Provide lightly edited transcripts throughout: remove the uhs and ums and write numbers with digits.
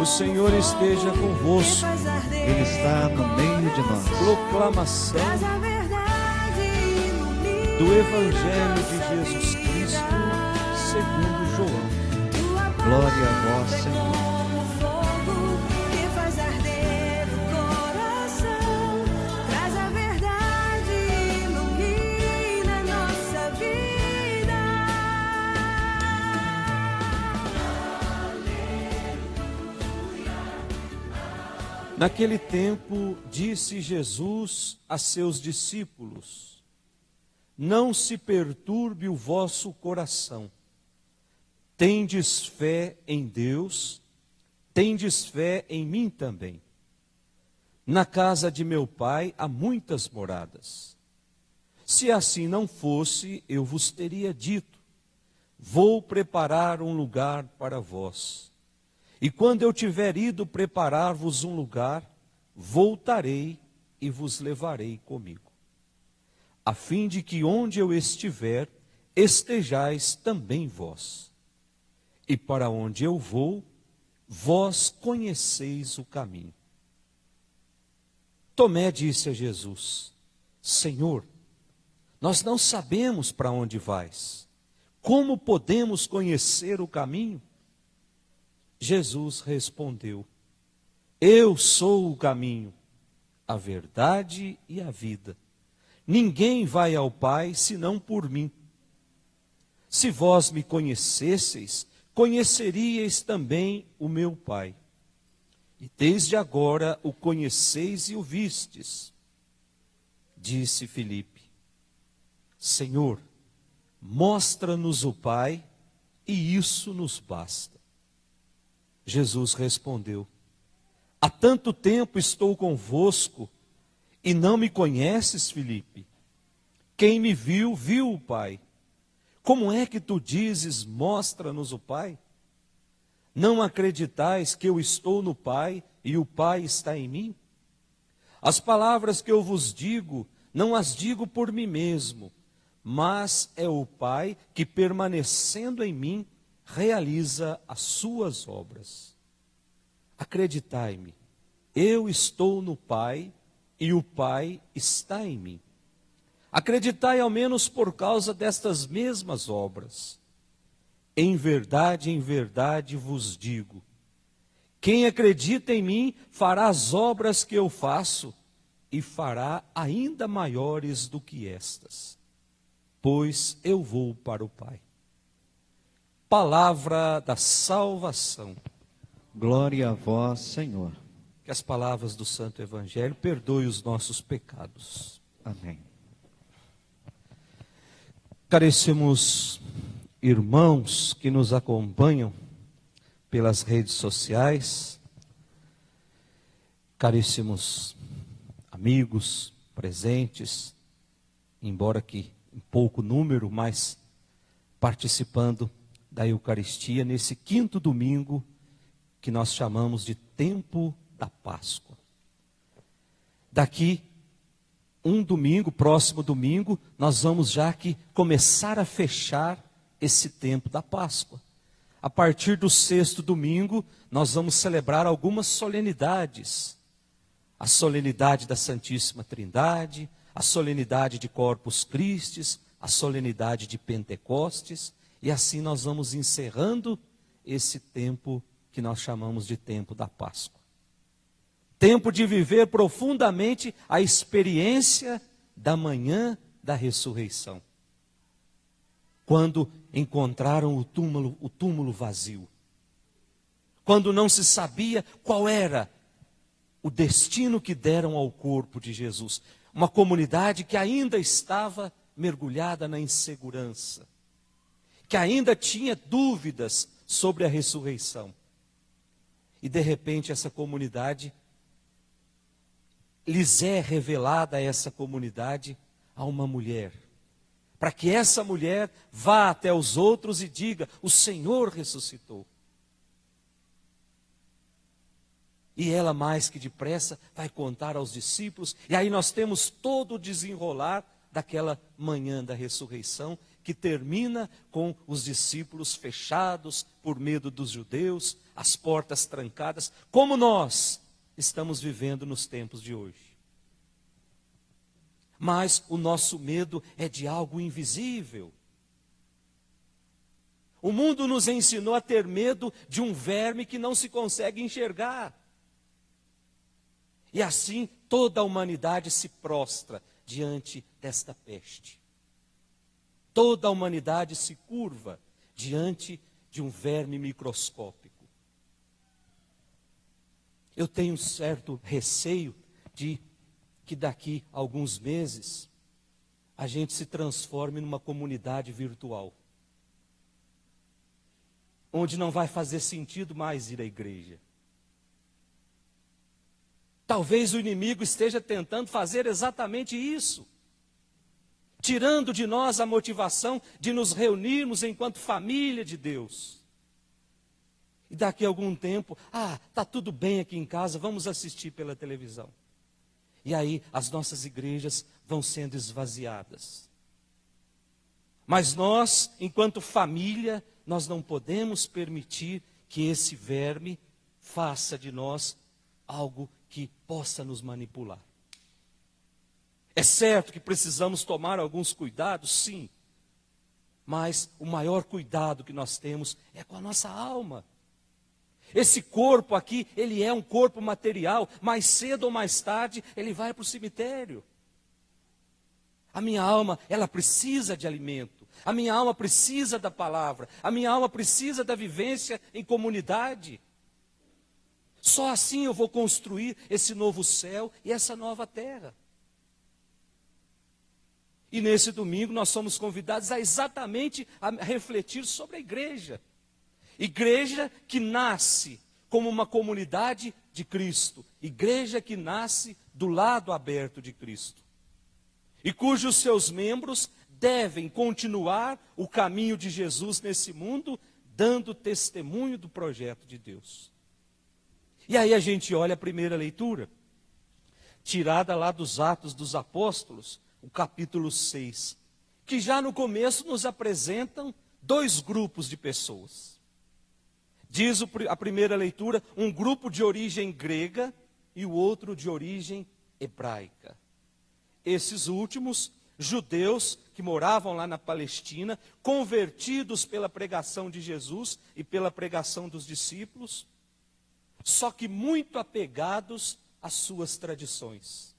O Senhor esteja convosco. Ele está no meio de nós. Proclamação do Evangelho de Jesus Cristo segundo João. Glória a vós, Senhor. Naquele tempo, disse Jesus a seus discípulos: não se perturbe o vosso coração. Tendes fé em Deus, tendes fé em mim também. Na casa de meu Pai há muitas moradas. Se assim não fosse, eu vos teria dito: vou preparar um lugar para vós. E quando eu tiver ido preparar-vos um lugar, voltarei e vos levarei comigo, a fim de que onde eu estiver, estejais também vós. E para onde eu vou, vós conheceis o caminho. Tomé disse a Jesus: Senhor, nós não sabemos para onde vais. Como podemos conhecer o caminho? Jesus respondeu: eu sou o caminho, a verdade e a vida. Ninguém vai ao Pai senão por mim. Se vós me conhecesseis, conheceríeis também o meu Pai. E desde agora o conheceis e o vistes. Disse Filipe: Senhor, mostra-nos o Pai, e isso nos basta. Jesus respondeu: há tanto tempo estou convosco, e não me conheces, Filipe? Quem me viu, viu o Pai. Como é que tu dizes, mostra-nos o Pai? Não acreditais que eu estou no Pai, e o Pai está em mim? As palavras que eu vos digo, não as digo por mim mesmo, mas é o Pai que, permanecendo em mim, realiza as suas obras. Acreditai-me, eu estou no Pai e o Pai está em mim. Acreditai ao menos por causa destas mesmas obras. Em verdade vos digo, quem acredita em mim fará as obras que eu faço e fará ainda maiores do que estas, pois eu vou para o Pai. Palavra da salvação. Glória a vós, Senhor. Que as palavras do Santo Evangelho perdoem os nossos pecados. Amém. Caríssimos irmãos que nos acompanham pelas redes sociais, caríssimos amigos presentes, embora que em pouco número, mas participando da Eucaristia nesse quinto domingo que nós chamamos de tempo da Páscoa. Daqui um domingo, próximo domingo, nós vamos já que começar a fechar esse tempo da Páscoa. A partir do sexto domingo, nós vamos celebrar algumas solenidades. A solenidade da Santíssima Trindade, a solenidade de Corpus Christi, a solenidade de Pentecostes, e assim nós vamos encerrando esse tempo que nós chamamos de tempo da Páscoa. Tempo de viver profundamente a experiência da manhã da ressurreição. Quando encontraram o túmulo vazio. Quando não se sabia qual era o destino que deram ao corpo de Jesus. Uma comunidade que ainda estava mergulhada na insegurança. Que ainda tinha dúvidas sobre a ressurreição. E de repente essa comunidade, lhes é revelada a essa comunidade a uma mulher. Para que essa mulher vá até os outros e diga: o Senhor ressuscitou. E ela mais que depressa vai contar aos discípulos. E aí nós temos todo o desenrolar daquela manhã da ressurreição, que termina com os discípulos fechados por medo dos judeus, as portas trancadas, como nós estamos vivendo nos tempos de hoje. Mas o nosso medo é de algo invisível. O mundo nos ensinou a ter medo de um verme que não se consegue enxergar. E assim toda a humanidade se prostra diante desta peste. Toda a humanidade se curva diante de um verme microscópico. Eu tenho um certo receio de que daqui a alguns meses a gente se transforme numa comunidade virtual, onde não vai fazer sentido mais ir à igreja. Talvez o inimigo esteja tentando fazer exatamente isso, tirando de nós a motivação de nos reunirmos enquanto família de Deus. E daqui a algum tempo, está tudo bem aqui em casa, vamos assistir pela televisão. E aí as nossas igrejas vão sendo esvaziadas. Mas nós, enquanto família, nós não podemos permitir que esse verme faça de nós algo que possa nos manipular. É certo que precisamos tomar alguns cuidados, sim. Mas o maior cuidado que nós temos é com a nossa alma. Esse corpo aqui, ele é um corpo material. Mais cedo ou mais tarde, ele vai para o cemitério. A minha alma, ela precisa de alimento. A minha alma precisa da palavra. A minha alma precisa da vivência em comunidade. Só assim eu vou construir esse novo céu e essa nova terra. E nesse domingo nós somos convidados a exatamente a refletir sobre a igreja. Igreja que nasce como uma comunidade de Cristo. Igreja que nasce do lado aberto de Cristo. E cujos seus membros devem continuar o caminho de Jesus nesse mundo, dando testemunho do projeto de Deus. E aí a gente olha a primeira leitura, tirada lá dos Atos dos Apóstolos, o capítulo 6, que já no começo nos apresentam dois grupos de pessoas. Diz a primeira leitura, um grupo de origem grega e o outro de origem hebraica. Esses últimos, judeus que moravam lá na Palestina, convertidos pela pregação de Jesus e pela pregação dos discípulos, só que muito apegados às suas tradições.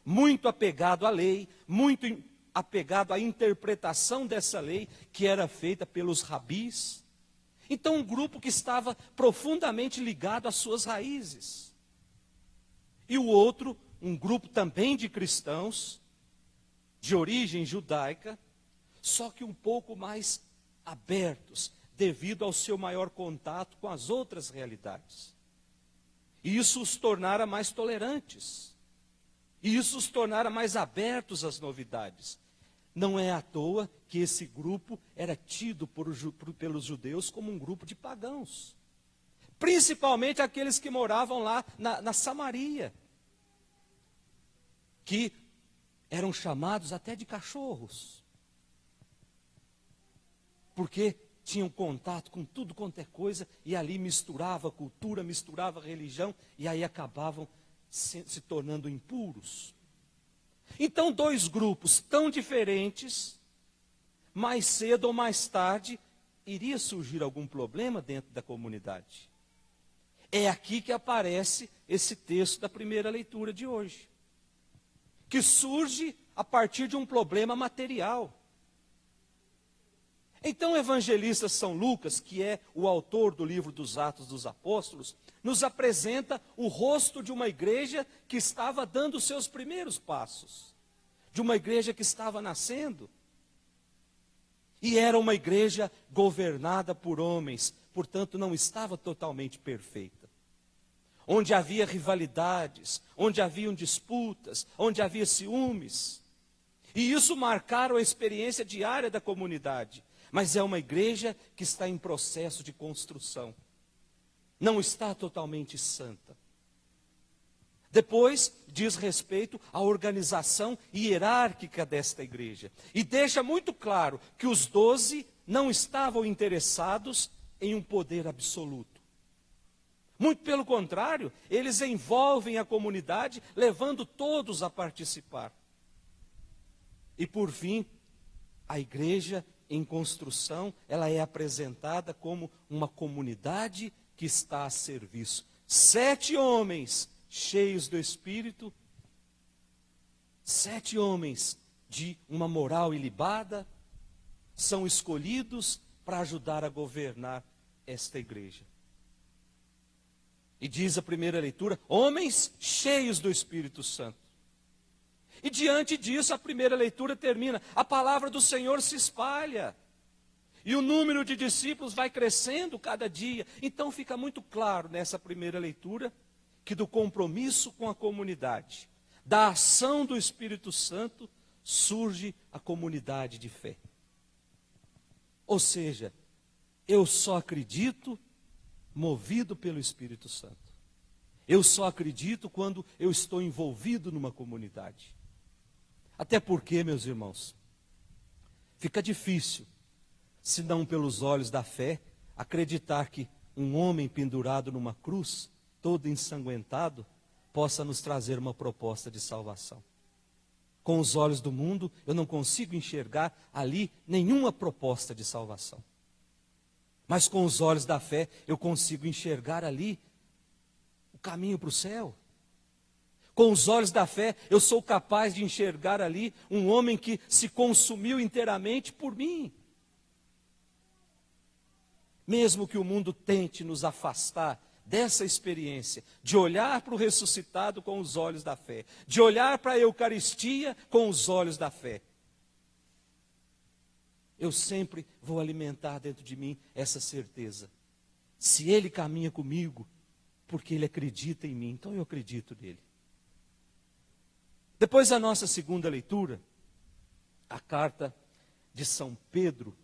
Muito apegado à lei, muito apegado à interpretação dessa lei que era feita pelos rabis. Então um grupo que estava profundamente ligado às suas raízes. E o outro, um grupo também de cristãos, de origem judaica, só que um pouco mais abertos, devido ao seu maior contato com as outras realidades. E isso os tornara mais tolerantes. E isso os tornara mais abertos às novidades. Não é à toa que esse grupo era tido pelos judeus como um grupo de pagãos. Principalmente aqueles que moravam lá na Samaria. Que eram chamados até de cachorros. Porque tinham contato com tudo quanto é coisa, e ali misturava cultura, misturava religião, e aí acabavam se tornando impuros. Então, dois grupos tão diferentes, mais cedo ou mais tarde, iria surgir algum problema dentro da comunidade. É aqui que aparece esse texto da primeira leitura de hoje, que surge a partir de um problema material. Então o evangelista São Lucas, que é o autor do livro dos Atos dos Apóstolos, nos apresenta o rosto de uma igreja que estava dando os seus primeiros passos, de uma igreja que estava nascendo. E era uma igreja governada por homens, portanto não estava totalmente perfeita. Onde havia rivalidades, onde haviam disputas, onde havia ciúmes. E isso marcaram a experiência diária da comunidade. Mas é uma igreja que está em processo de construção. Não está totalmente santa. Depois, diz respeito à organização hierárquica desta igreja. E deixa muito claro que os 12 não estavam interessados em um poder absoluto. Muito pelo contrário, eles envolvem a comunidade, levando todos a participar. E por fim, a igreja em construção, ela é apresentada como uma comunidade que está a serviço. 7 homens cheios do Espírito, 7 homens de uma moral ilibada, são escolhidos para ajudar a governar esta igreja. E diz a primeira leitura, homens cheios do Espírito Santo. E diante disso, a primeira leitura termina, a palavra do Senhor se espalha. E o número de discípulos vai crescendo cada dia. Então fica muito claro nessa primeira leitura, que do compromisso com a comunidade, da ação do Espírito Santo, surge a comunidade de fé. Ou seja, eu só acredito movido pelo Espírito Santo. Eu só acredito quando eu estou envolvido numa comunidade. Até porque, meus irmãos, fica difícil, se não pelos olhos da fé, acreditar que um homem pendurado numa cruz, todo ensanguentado, possa nos trazer uma proposta de salvação. Com os olhos do mundo, eu não consigo enxergar ali nenhuma proposta de salvação. Mas com os olhos da fé, eu consigo enxergar ali o caminho para o céu. Com os olhos da fé, eu sou capaz de enxergar ali um homem que se consumiu inteiramente por mim. Mesmo que o mundo tente nos afastar dessa experiência, de olhar para o ressuscitado com os olhos da fé, de olhar para a Eucaristia com os olhos da fé, eu sempre vou alimentar dentro de mim essa certeza. Se Ele caminha comigo, porque Ele acredita em mim, então eu acredito nele. Depois da nossa segunda leitura, a carta de São Pedro,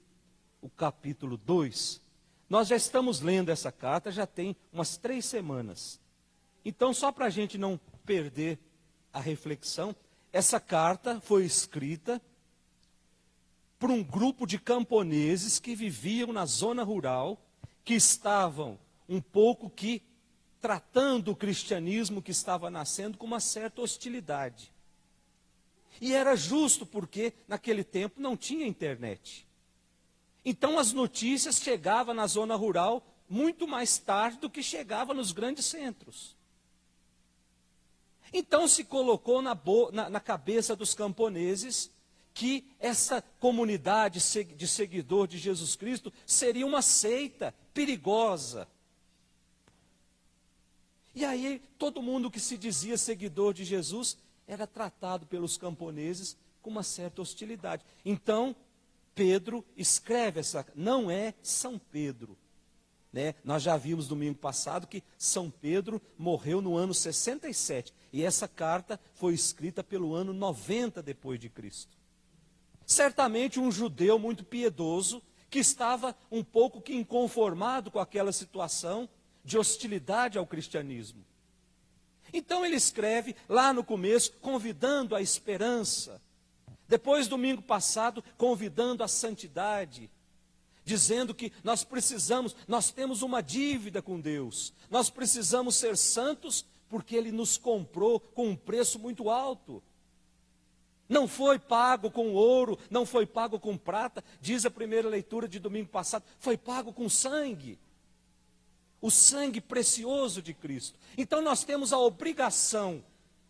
o capítulo 2, nós já estamos lendo essa carta, já tem umas 3 semanas. Então, só para a gente não perder a reflexão, essa carta foi escrita por um grupo de camponeses que viviam na zona rural, que estavam um pouco que tratando o cristianismo que estava nascendo com uma certa hostilidade. E era justo porque naquele tempo não tinha internet. Então as notícias chegavam na zona rural muito mais tarde do que chegavam nos grandes centros. Então se colocou na cabeça dos camponeses que essa comunidade de seguidor de Jesus Cristo seria uma seita perigosa. E aí todo mundo que se dizia seguidor de Jesus era tratado pelos camponeses com uma certa hostilidade. Então Pedro escreve não é São Pedro, né? Nós já vimos domingo passado que São Pedro morreu no ano 67, e essa carta foi escrita pelo ano 90 depois de Cristo. Certamente um judeu muito piedoso, que estava um pouco que inconformado com aquela situação de hostilidade ao cristianismo. Então ele escreve lá no começo, convidando a esperança. Depois, domingo passado, convidando a santidade, dizendo que nós temos uma dívida com Deus, nós precisamos ser santos porque Ele nos comprou com um preço muito alto. Não foi pago com ouro, não foi pago com prata, diz a primeira leitura de domingo passado, foi pago com sangue. O sangue precioso de Cristo. Então nós temos a obrigação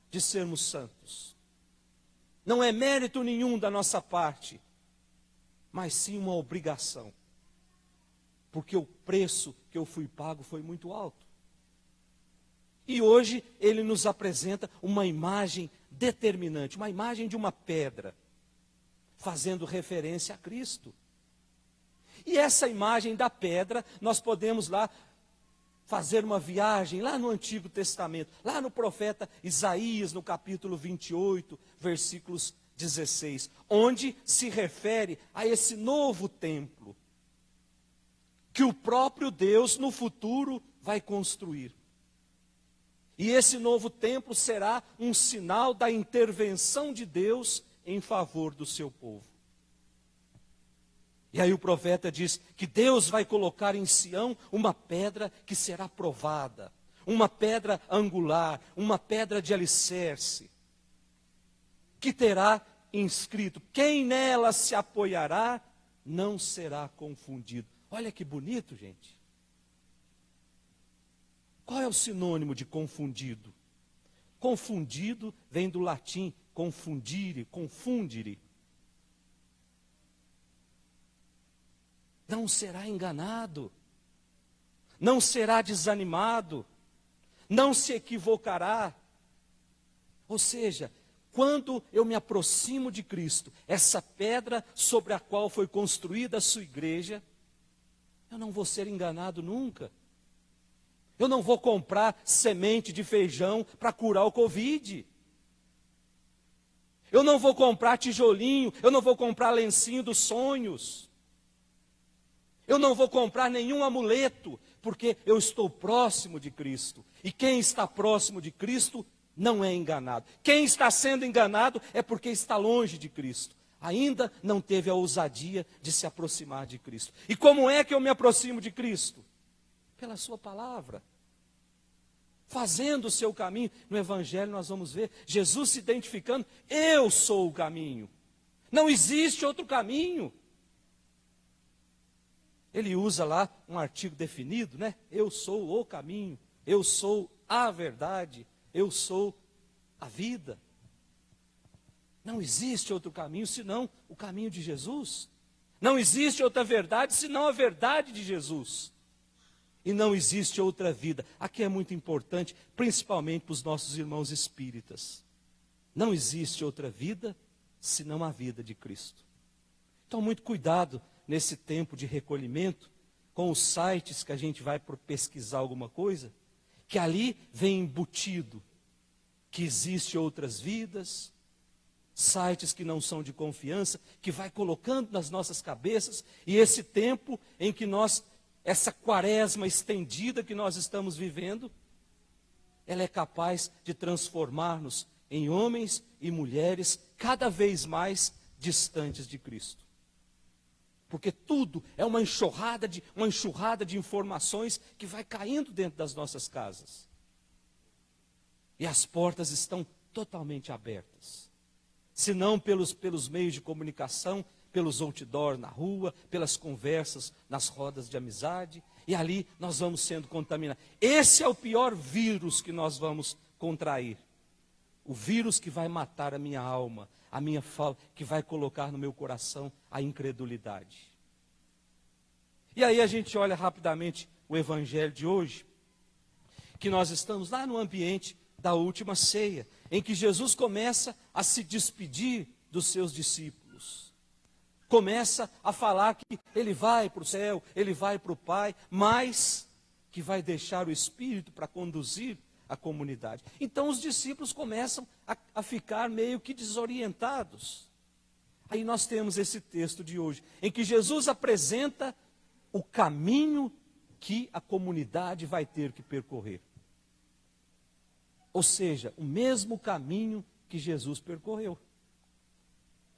de sermos santos. Não é mérito nenhum da nossa parte, mas sim uma obrigação. Porque o preço que eu fui pago foi muito alto. E hoje ele nos apresenta uma imagem determinante, uma imagem de uma pedra, fazendo referência a Cristo. E essa imagem da pedra, nós podemos lá fazer uma viagem lá no Antigo Testamento, lá no profeta Isaías, no capítulo 28, versículos 16, onde se refere a esse novo templo, que o próprio Deus no futuro vai construir. E esse novo templo será um sinal da intervenção de Deus em favor do seu povo. E aí o profeta diz que Deus vai colocar em Sião uma pedra que será provada, uma pedra angular, uma pedra de alicerce, que terá inscrito: quem nela se apoiará não será confundido. Olha que bonito, gente. Qual é o sinônimo de confundido? Confundido vem do latim confundire, confundere. Não será enganado, não será desanimado, não se equivocará. Ou seja, quando eu me aproximo de Cristo, essa pedra sobre a qual foi construída a sua igreja, eu não vou ser enganado nunca. Eu não vou comprar semente de feijão para curar o Covid. Eu não vou comprar tijolinho, eu não vou comprar lencinho dos sonhos. Eu não vou comprar nenhum amuleto, porque eu estou próximo de Cristo. E quem está próximo de Cristo não é enganado. Quem está sendo enganado é porque está longe de Cristo. Ainda não teve a ousadia de se aproximar de Cristo. E como é que eu me aproximo de Cristo? Pela sua palavra. Fazendo o seu caminho. No Evangelho nós vamos ver Jesus se identificando: eu sou o caminho. Não existe outro caminho. Ele usa lá um artigo definido, né? Eu sou o caminho, eu sou a verdade, eu sou a vida. Não existe outro caminho senão o caminho de Jesus. Não existe outra verdade senão a verdade de Jesus. E não existe outra vida. Aqui é muito importante, principalmente para os nossos irmãos espíritas. Não existe outra vida senão a vida de Cristo. Então, muito cuidado nesse tempo de recolhimento, com os sites que a gente vai pesquisar alguma coisa, que ali vem embutido que existe outras vidas, sites que não são de confiança, que vai colocando nas nossas cabeças, e esse tempo em que essa quaresma estendida que nós estamos vivendo, ela é capaz de transformar-nos em homens e mulheres cada vez mais distantes de Cristo. Porque tudo é uma enxurrada de informações que vai caindo dentro das nossas casas. E as portas estão totalmente abertas. Se não pelos meios de comunicação, pelos outdoors na rua, pelas conversas nas rodas de amizade, e ali nós vamos sendo contaminados. Esse é o pior vírus que nós vamos contrair. O vírus que vai matar a minha alma, a minha falta, que vai colocar no meu coração a incredulidade. E aí a gente olha rapidamente o evangelho de hoje, que nós estamos lá no ambiente da última ceia, em que Jesus começa a se despedir dos seus discípulos. Começa a falar que ele vai para o céu, ele vai para o Pai, mas que vai deixar o Espírito para conduzir a comunidade. Então os discípulos começam a ficar meio que desorientados. Aí nós temos esse texto de hoje, em que Jesus apresenta o caminho que a comunidade vai ter que percorrer. Ou seja, o mesmo caminho que Jesus percorreu.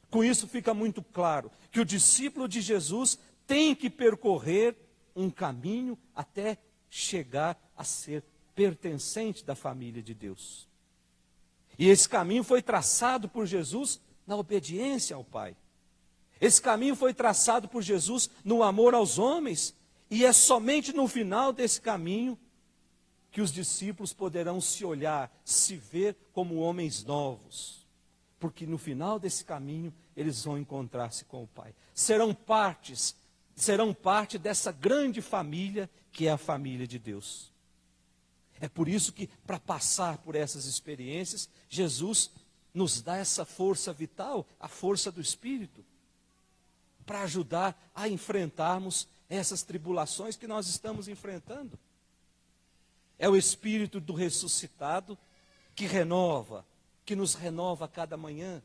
Com isso fica muito claro que o discípulo de Jesus tem que percorrer um caminho até chegar a ser pertencente da família de Deus. E esse caminho foi traçado por Jesus na obediência ao Pai. Esse caminho foi traçado por Jesus no amor aos homens, e é somente no final desse caminho que os discípulos poderão se olhar, se ver como homens novos. Porque no final desse caminho eles vão encontrar-se com o Pai. Serão parte dessa grande família que é a família de Deus. É por isso que, para passar por essas experiências, Jesus nos dá essa força vital, a força do Espírito, para ajudar a enfrentarmos essas tribulações que nós estamos enfrentando. É o Espírito do ressuscitado que nos renova a cada manhã.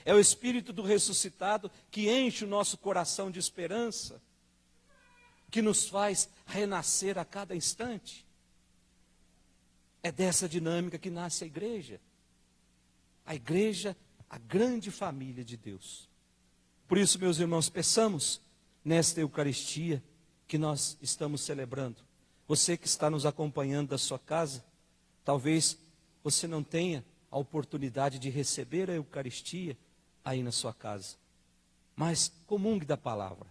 É o Espírito do ressuscitado que enche o nosso coração de esperança, que nos faz renascer a cada instante. É dessa dinâmica que nasce a igreja. A igreja, a grande família de Deus. Por isso, meus irmãos, peçamos nesta Eucaristia que nós estamos celebrando. Você que está nos acompanhando da sua casa, talvez você não tenha a oportunidade de receber a Eucaristia aí na sua casa. Mas comungue da palavra.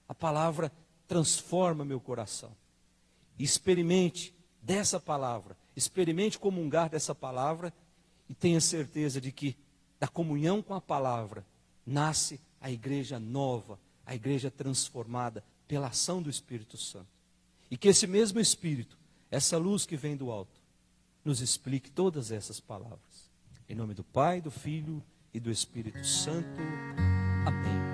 A palavra transforma meu coração. Experimente dessa palavra, experimente comungar dessa palavra e tenha certeza de que da comunhão com a palavra nasce a igreja nova, a igreja transformada pela ação do Espírito Santo. E que esse mesmo Espírito, essa luz que vem do alto, nos explique todas essas palavras. Em nome do Pai, do Filho e do Espírito Santo. Amém.